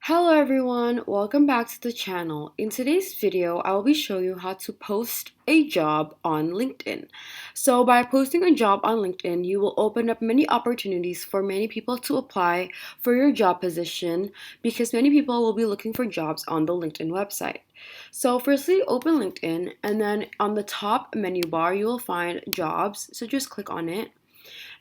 Hello everyone, welcome back to the channel. In today's video, I will be showing you how to post a job on LinkedIn. So by posting a job on LinkedIn, you will open up many opportunities for many people to apply for your job position because many people will be looking for jobs on the LinkedIn website. So firstly, open LinkedIn and then on the top menu bar, you will find jobs. So just click on it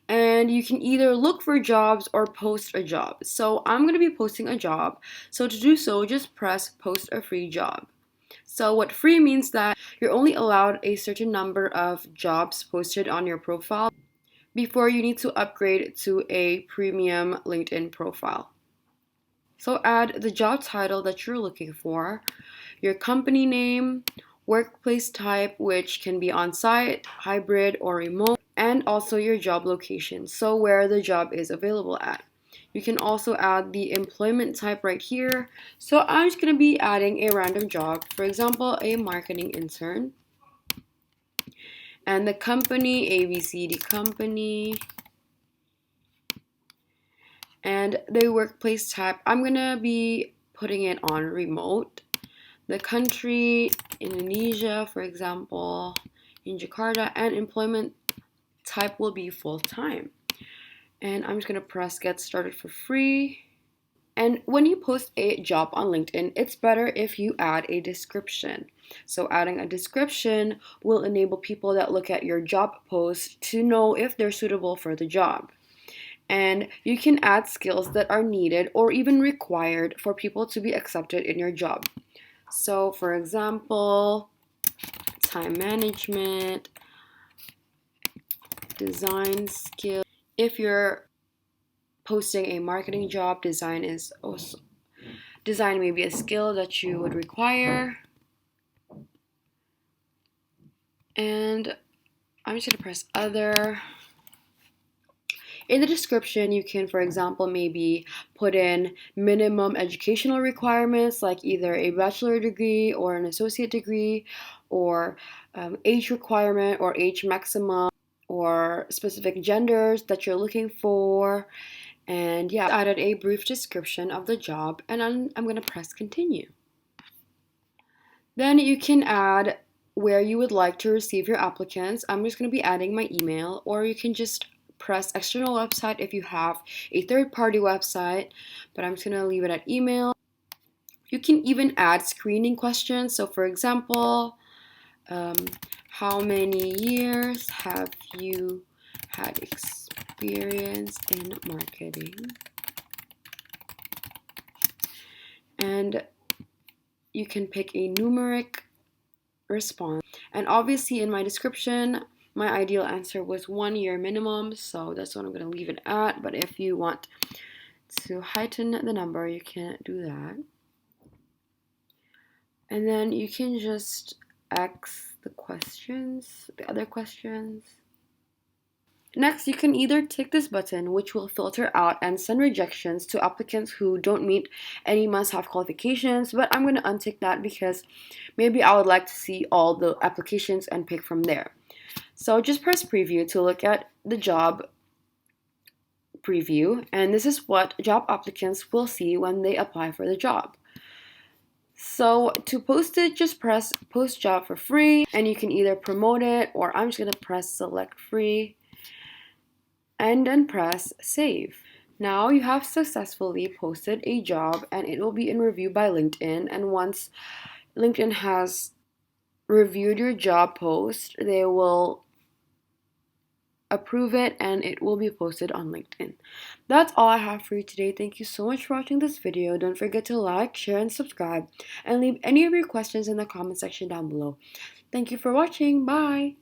and you can either look for jobs or post a job. So I'm going to be posting a job. So to do so, just press post a free job. So what free means that you're only allowed a certain number of jobs posted on your profile before you need to upgrade to a premium LinkedIn profile. So add the job title that you're looking for, your company name, workplace type, which can be on-site, hybrid, or remote, and also your job location, so where the job is available at. You can also add the employment type right here. So I'm just going to be adding a random job, for example, a marketing intern. And the company, ABCD company. And the workplace type, I'm going to be putting it on remote. The country, Indonesia, for example, in Jakarta, and employment type will be full-time. And I'm just going to press get started for free. And when you post a job on LinkedIn, it's better if you add a description. So adding a description will enable people that look at your job post to know if they're suitable for the job. And you can add skills that are needed or even required for people to be accepted in your job. So for example, time management, design skill. If you're posting a marketing job, design may be a skill that you would require. And I'm just gonna press other. In the description, you can, for example, maybe put in minimum educational requirements like either a bachelor degree or an associate degree, or age requirement or age maximum, or specific genders that you're looking for. And yeah, I added a brief description of the job, and I'm going to press continue. Then you can add where you would like to receive your applicants. I'm just going to be adding my email, or you can just press external website if you have a third-party website, but I'm just going to leave it at email. You can even add screening questions. So for example, how many years have you had experience in marketing? And you can pick a numeric response. And obviously in my description, my ideal answer was 1 year minimum, so that's what I'm going to leave it at. But if you want to heighten the number, you can do that. And then you can just X the questions, the other questions. Next, you can either tick this button, which will filter out and send rejections to applicants who don't meet any must-have qualifications, but I'm going to untick that because maybe I would like to see all the applications and pick from there. So just press preview to look at the job preview, and this is what job applicants will see when they apply for the job. So to post it, just press post job for free, and you can either promote it, or I'm just going to press select free and then press save. Now you have successfully posted a job and it will be in review by LinkedIn, and once LinkedIn has reviewed your job post, they will approve it and it will be posted on LinkedIn. That's all I have for you today. Thank you so much for watching this video. Don't forget to like, share, and subscribe, and leave any of your questions in the comment section down below. Thank you for watching. Bye!